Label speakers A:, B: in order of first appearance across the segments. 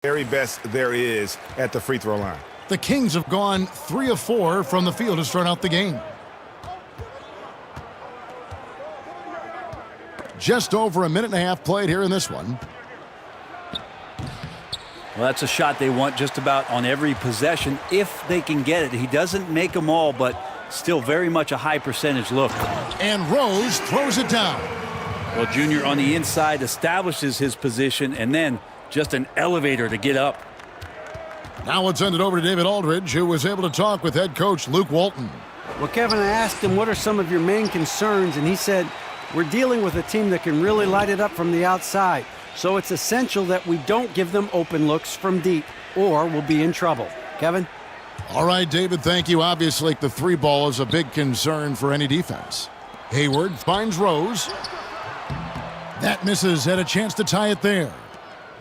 A: Very best there is at the free throw line.
B: The Kings have gone 3 of 4 from the field to start out the game. Just over a minute and a half played here in this one.
C: Well, that's a shot they want just about on every possession if they can get it. He doesn't make them all, but still very much a high percentage look.
B: And Rose throws it down.
C: Well, Junior on the inside establishes his position and then just an elevator to get up.
B: Now let's send it over to David Aldridge, who was able to talk with head coach Luke Walton.
D: Well, Kevin, I asked him what are some of your main concerns, and he said, we're dealing with a team that can really light it up from the outside. So it's essential that we don't give them open looks from deep, or we'll be in trouble. Kevin?
B: All right, David, thank you. Obviously, the three ball is a big concern for any defense. Hayward finds Rose. That misses, had a chance to tie it there.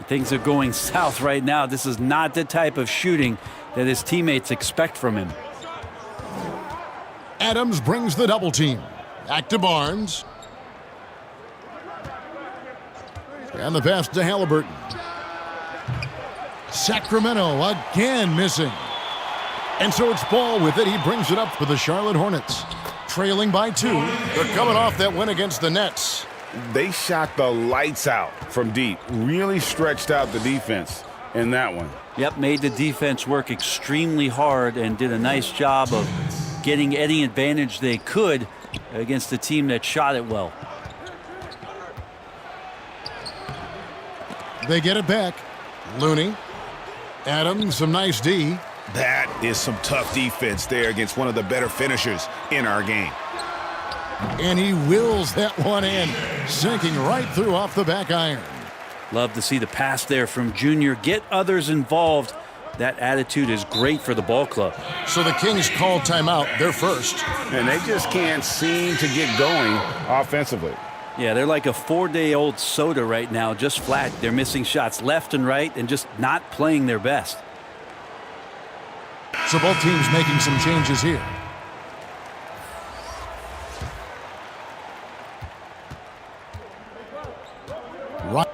C: Things are going south right now. This is not the type of shooting that his teammates expect from him.
B: Adams brings the double team. Back to Barnes. And the pass to Halliburton. Sacramento again missing. And so it's Ball with it. He brings it up for the Charlotte Hornets. Trailing by 2. They're coming off that win against the Nets.
A: They shot the lights out from deep. Really stretched out the defense in that one.
C: Yep, made the defense work extremely hard and did a nice job of getting any advantage they could against a team that shot it well.
B: They get it back. Looney. Adams, some nice D.
A: That is some tough defense there against one of the better finishers in our game.
B: And he wills that one in, sinking right through off the back iron.
C: Love to see the pass there from Junior. Get others involved. That attitude is great for the ball club.
B: So the Kings call timeout, their first.
A: And they just can't seem to get going offensively.
C: Yeah, they're like a 4-day-old soda right now, just flat. They're missing shots left and right and just not playing their best.
B: So both teams making some changes here. Right.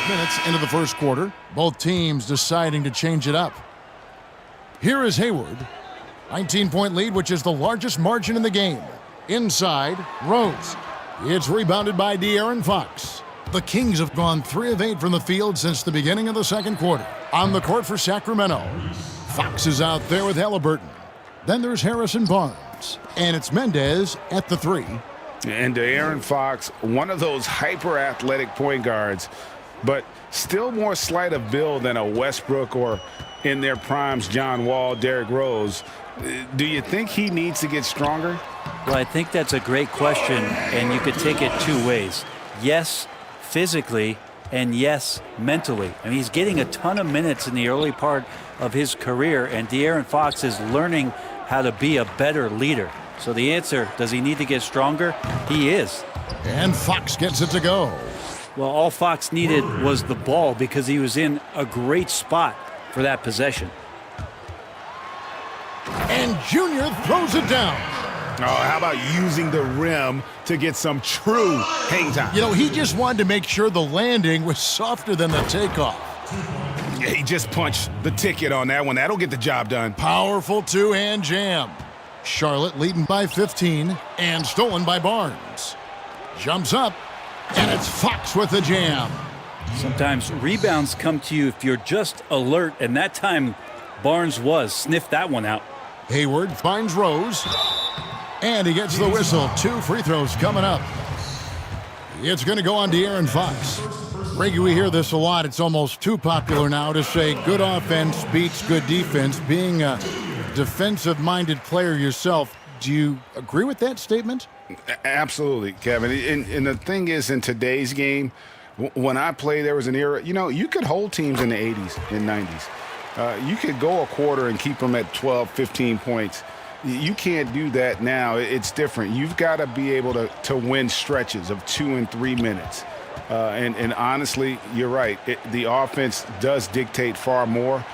B: Minutes into the first quarter. Both teams deciding to change it up. Here is Hayward. 19-point lead, which is the largest margin in the game. Inside, Rose. It's rebounded by De'Aaron Fox. The Kings have gone 3 of 8 from the field since the beginning of the second quarter. On the court for Sacramento. Fox is out there with Halliburton. Then there's Harrison Barnes. And it's Mendez at the 3.
A: And De'Aaron Fox, one of those hyper-athletic point guards, but still more slight of build than a Westbrook or, in their primes, John Wall, Derrick Rose. Do you think he needs to get stronger?
C: Well, I think that's a great question, and you could take it 2 ways. Yes, physically, and yes, mentally. I mean, he's getting a ton of minutes in the early part of his career, and De'Aaron Fox is learning how to be a better leader. So the answer, does he need to get stronger? He is.
B: And Fox gets it to go.
C: Well, all Fox needed was the ball because he was in a great spot for that possession.
B: And Junior throws it down.
A: Oh, how about using the rim to get some true hang time?
B: You know, he just wanted to make sure the landing was softer than the takeoff.
A: Yeah, he just punched the ticket on that one. That'll get the job done.
B: Powerful two-hand jam. Charlotte leading by 15 and stolen by Barnes. Jumps up, and it's Fox with the jam.
C: Sometimes rebounds come to you if you're just alert, and that time Barnes was. Sniffed that one out.
B: Hayward finds Rose, and he gets the whistle. 2 free throws coming up. It's going to go on De'Aaron Fox. Reggie, we hear this a lot. It's almost too popular now to say good offense beats good defense. Being a defensive-minded player yourself, do you agree with that statement?
A: Absolutely, Kevin. And the thing is, in today's game, when I played, there was an era, you know, you could hold teams in the 80s and 90s. You could go a quarter and keep them at 12, 15 points. You can't do that now. It's different. You've got to be able to win stretches of 2 and 3 minutes. And honestly, you're right. The offense does dictate far more,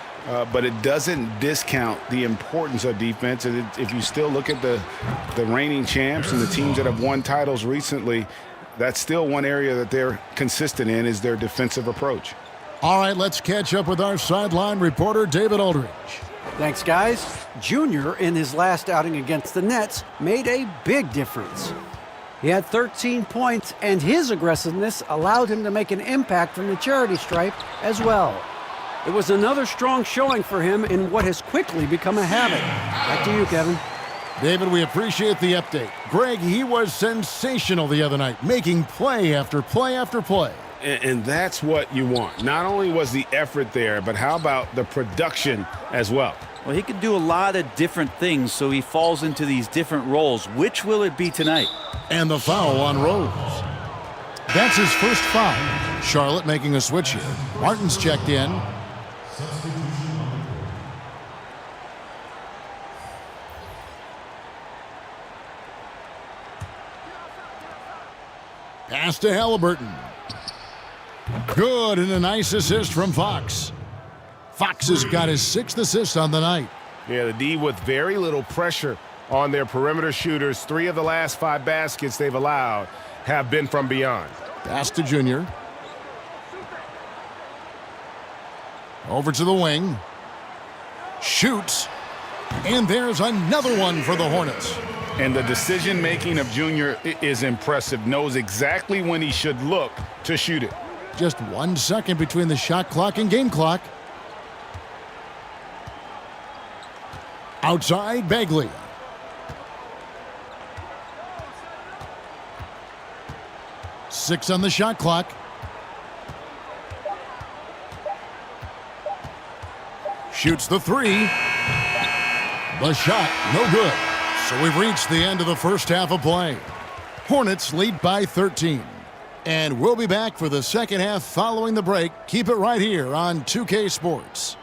A: but it doesn't discount the importance of defense. And if you still look at the reigning champs and the teams that have won titles recently, that's still one area that they're consistent in is their defensive approach.
B: All right, let's catch up with our sideline reporter, David Aldridge.
D: Thanks, guys. Junior, in his last outing against the Nets, made a big difference. He had 13 points, and his aggressiveness allowed him to make an impact from the charity stripe as well. It was another strong showing for him in what has quickly become a habit. Back to you, Kevin.
B: David, we appreciate the update. Greg, he was sensational the other night, making play after play after play.
A: And that's what you want. Not only was the effort there, but how about the production as well?
C: Well, he can do a lot of different things, so he falls into these different roles. Which will it be tonight?
B: And the foul on Rose. That's his first foul. Charlotte making a switch here. Martin's checked in. Pass to Halliburton. Good, and a nice assist from Fox. Fox has got his 6th assist on the night.
A: Yeah, the D with very little pressure on their perimeter shooters. 3 of the last 5 baskets they've allowed have been from beyond.
B: Pass to Junior. Over to the wing. Shoots. And there's another one for the Hornets.
A: And the decision-making of Junior is impressive. Knows exactly when he should look to shoot it.
B: Just 1 second between the shot clock and game clock. Outside, Bagley. Six on the shot clock. Shoots the 3. The shot, no good. So we've reached the end of the first half of play. Hornets lead by 13. And we'll be back for the second half following the break. Keep it right here on 2K Sports.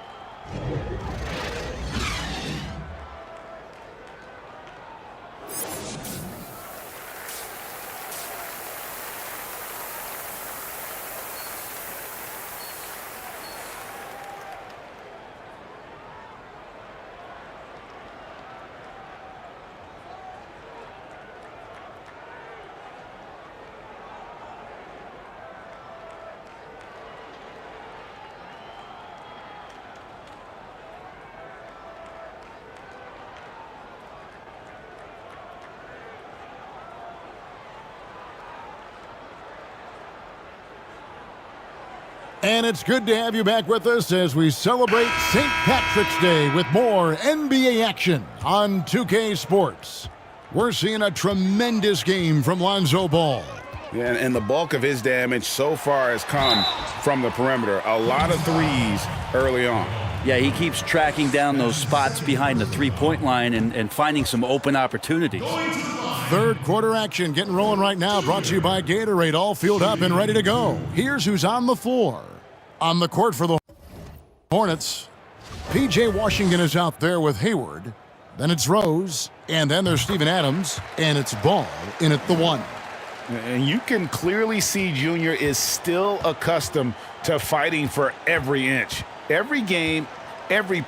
B: And it's good to have you back with us as we celebrate St. Patrick's Day with more NBA action on 2K Sports. We're seeing a tremendous game from Lonzo Ball.
A: Yeah, and the bulk of his damage so far has come from the perimeter. A lot of threes early on.
C: Yeah, he keeps tracking down those spots behind the three-point line and finding some open opportunities.
B: Third quarter action getting rolling right now, brought to you by Gatorade, all fueled up and ready to go. Here's who's on the floor. On the court for the Hornets, P.J. Washington is out there with Hayward. Then it's Rose, and then there's Steven Adams, and it's Ball in at the 1.
A: And you can clearly see Junior is still accustomed to fighting for every inch. Every game, every